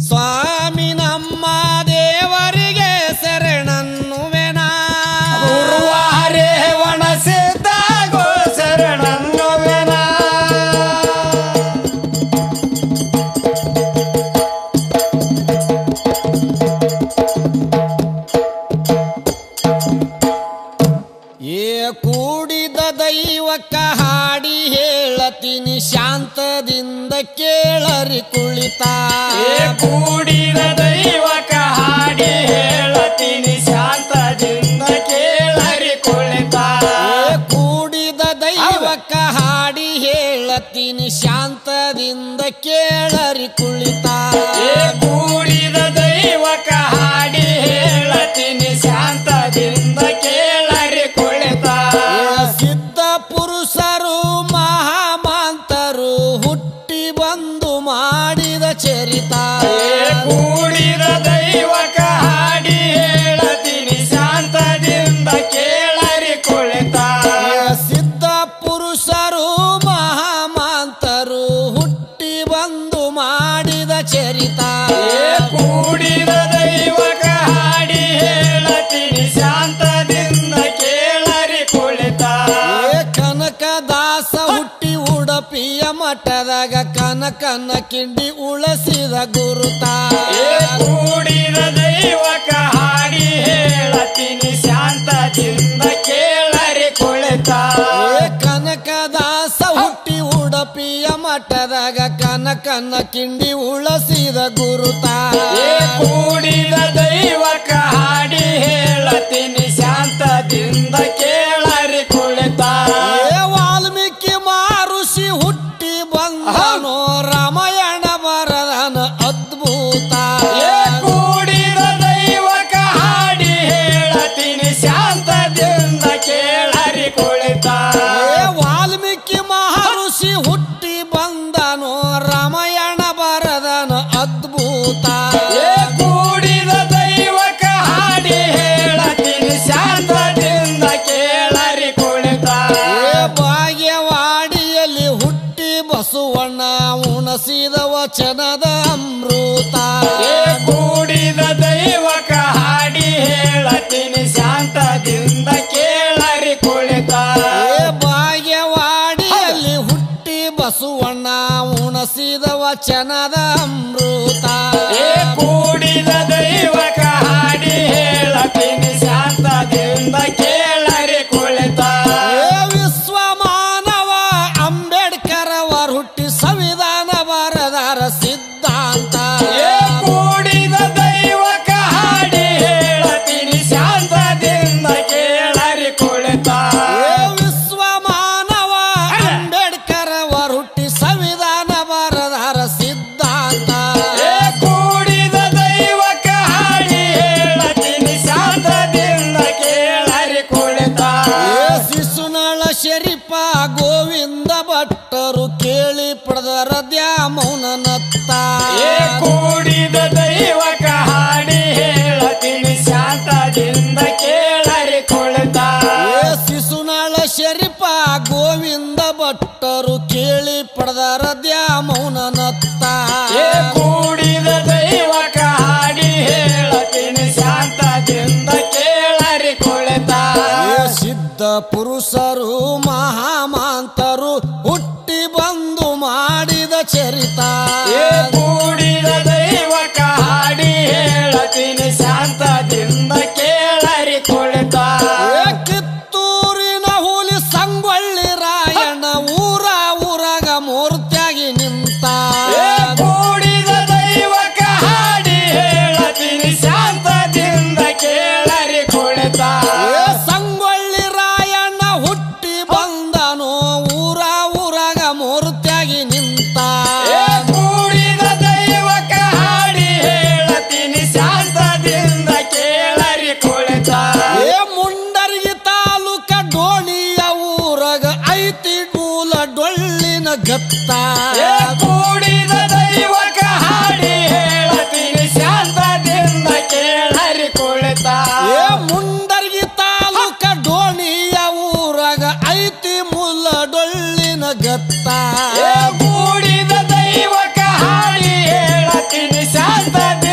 ಸ್ವಾಮಿ ನಮ್ಮ ದೇವರಿಗೆ ಶರಣನ್ನುವೆನ ರೇವಣ ಸಿದ್ಧಾಗೋ ಶರಣನ್ನುವೆನ ಕೂಡಿದ ದೈವಕ್ಕ ಹಾಡಿ ಹೇಳತೀನಿ ಶಾಂತದಿಂದ ಕೇಳರಿ ಕುಳಿತ ಕೂಡಿದ ದೈವಕ್ಕ ಹಾಡಿ ಹೇಳತೀನಿ ಶಾಂತದಿಂದ ಕೇಳರಿ ಕುಳಿತ ಕೂಡಿದ ದೈವಕ್ಕ ಹಾಡಿ ಹೇಳತೀನಿ ಶಾಂತದಿಂದ ಕೇಳರಿ ಕುಳಿತ ಕೂಡಿದ ದೈವಕ್ಕ ಹಾಡಿ ಹೇಳತೀನಿ ಶಾಂತದಿಂದ ಕೇಳರಿ ಕುಳಿತ ಸಿದ್ಧ ಪುರುಷರು ಮಹಾಮಾಂತರು ಹುಟ್ಟಿ ಬಂದು ಮಾಡಿದ ಚರಿತ ಕೂಡಿದ ದೈವಕ್ಕ ಹಾಡಿ ಹೇಳತೀನಿ ಶಾಂತದಿಂದ ಕೇಳರಿ ಕುಳಿತ ಸಿದ್ಧ ಪುರುಷರು ಮಹಾಮಾಂತರು ಹುಟ್ಟಿ ಬಂದು ಮಾಡಿದ ಚರಿತ ಕೂಡಿದ ದೈವಕ್ಕ ಹಾಡಿ ಹೇಳತೀನಿ ಶಾಂತದಿಂದ ಕೇಳರಿ ಕುಳಿತ ಕನಕದಾಸ ಹುಟ್ಟಿ ಉಡುಪಿಯ ಮಠದಾಗ ಕನಕನ ಕಿಂಡಿ ಉಳಸಿದ ಗುರುತ ಕೂಡಿದ ದೈವಕ್ಕ ಹಾಡಿ ಹೇಳತೀನಿ ಶಾಂತದಿಂದ ಕೇಳರಿ ಕುಳಿತ ಕನಕದಾಸ ಹುಟ್ಟಿ ಉಡುಪಿಯ ಮಠದಾಗ ಕನಕನ ಕಿಂಡಿ ಉಳಸಿದ ಗುರುತ ಕೂಡಿದ ದೈವಕ್ಕ ಹಾಡಿ ಹೇಳತೀನಿ ಶಾಂತದಿಂದ ಕೇಳರಿ ಕುಳಿತ ವಾಲ್ಮೀಕಿ ಮಹರ್ಷಿ ಹುಟ್ಟಿ ಬಂದನೋ ರಾಮಾಯಣ ಬರದನ ಅದ್ಭುತ ಕೂಡಿದ ದೈವಕ್ಕ ಹಾಡಿ ಹೇಳತೀನಿ ಶಾಂತದಿಂದ ಕೇಳರಿ ಕುಳಿತ ವಾಲ್ಮೀಕಿ ಮಹರ್ಷಿ ಹುಟ್ಟಿ ಬಂದನೋ ರಾಮಾಯಣ ಬರದನ ಅದ್ಭುತ ಕೂಡಿದ ದೈವಕ್ಕ ಹಾಡಿ ಹೇಳತೀನಿ ಶಾಂತದಿಂದ ಕೇಳರಿ ಕುಳಿತ ಭಾಗ್ಯವಾಡಿಯಲ್ಲಿ ಹುಟ್ಟಿ ಬಸವಣ್ಣ ಉಣಸಿದ ವಚನದ ಅಮೃತ ಕೂಡಿದ ದೈವಕ್ಕ ಹಾಡಿ ಹೇಳತೀನಿ ಶಾಂತದಿಂದ ಕೇಳರಿ ಕುಳಿತ ಭಾಗ್ಯವಾಡಿಯಲ್ಲಿ ಹುಟ್ಟಿ ಬಸವಣ್ಣ ಉಣಸಿದ ವಚನದ ಅಮೃತ ಕೂಡಿದ ದೈವಕ್ಕ ಹಾಡಿ ಹೇಳತೀನಿ ಶಾಂತದಿಂದ ಕೇಳರಿ ಕುಳಿತ ವಿಶ್ವ ಮಾನವ ಅಂಬೇಡ್ಕರ್ ಅವರು ಹುಟ್ಟಿ ಸಂವಿಧಾನ ಬರದಾರ ಸಿದ್ಧಾಂತ ಕೂಡಿದ ದೈವಕ್ಕ ಹಾಡಿ ಹೇಳತೀನಿ ಶಾಂತದಿಂದ ಕೇಳರಿ ಕುಳಿತ ವಿಶ್ವ ಮಾನವ ಅಂಬೇಡ್ಕರ್ ಅವರು ಹುಟ್ಟಿ ಸಂವಿಧಾನ ಬರದಾರ ಸಿದ್ಧಾಂತ ಕೂಡಿದ ದೈವಕ್ಕ ಹಾಡಿ ಹೇಳತೀನಿ ಶಾಂತದಿಂದ ಕೇಳರಿ ಕುಳಿತ ಶಿಶುನಾಳ ಶರೀಫ ಗೋವಿಂದ ಭಟ್ಟರು ಕೇಳಿ ಪಡೆದರ ದ್ಯಾಮೌನನತ್ತ ಕೂಡಿದ ದೈವಕ್ಕ ಹಾಡಿ ಹೇಳತೀನಿ ಶಾಂತದಿಂದ ಕೇಳರಿ ಕುಳಿತ ಶಿಶುನಾಳ ಶರೀಫ ಗೋವಿಂದ ಭಟ್ಟರು ಕೇಳಿ ಪಡೆದರ ದ್ಯಾಮೌನನತ್ತ ಕೂಡಿದ ದೈವಕ್ಕ ಹಾಡಿ ಹೇಳತೀನಿ ಶಾಂತದಿಂದ ಕೇಳರಿ ಕುಳಿತ ಸಿದ್ಧ ಪುರುಷರು ಮಹಾಮಾಂತರು ಹುಟ್ಟಿ ಬಂದು ಮಾಡಿದ ಚರಿತ ಕೂಡಿದ ದೈವಕ್ಕ ಹಾಡಿ ಹೇಳತೀನಿ ಶಾಂತದಿಂದ ಕೇಳರಿ ಕುಳಿತ ಕಿತ್ತೂರಿನ ಹುಲಿ ಸಂಗೊಳ್ಳಿ ರಾಯಣ್ಣ ಊರಾಗ ಮೂರ್ತಿಯಾಗಿ ನಿಂತ ಕೂಡಿದ ದೈವಕ್ಕ ಹಾಡಿ ಹೇಳತೀನಿ ಶಾಂತದಿಂದ ಕೇಳರಿ ಕುಳಿತ ಸಂಗೊಳ್ಳಿ ರಾಯಣ್ಣ ಹುಟ್ಟಿ ಬಂದನೋ ಊರಾಗ ಮೂರ್ತಿಯಾಗಿ ನಿಂತ ಕೂಡಿದ ದೈವಕ್ಕ ಹಾಡಿ ಹೇಳತೀನಿ ಶಾಂತದಿಂದ ಕೇಳರಿ ಕುಳಿತ ಮುಂಡರ್ಗಿ ತಾಲೂಕ ಡೋಣಿಯ ಊರಾಗ ಐತಿ ಮೂಲ ಡೊಳ್ಳಿನ ಗತ್ತ ಕೂಡಿದ ದೈವಕ್ಕ ಹಾಡಿ ಹೇಳತೀನಿ ಶಾಂತದಿಂದ ಕೇಳರಿ ಕುಳಿತ ಮುಂಡರ್ಗಿ ತಾಲೂಕ ಡೋಣಿಯ ಊರಾಗ ಐತಿ ಮೂಲ ಡೊಳ್ಳಿನ ಗತ್ತ ಕೂಡಿದ ದೈವಕ್ಕ ಹಾಡಿ ಹೇಳತೀನಿ ಶಾಂತದಿಂದ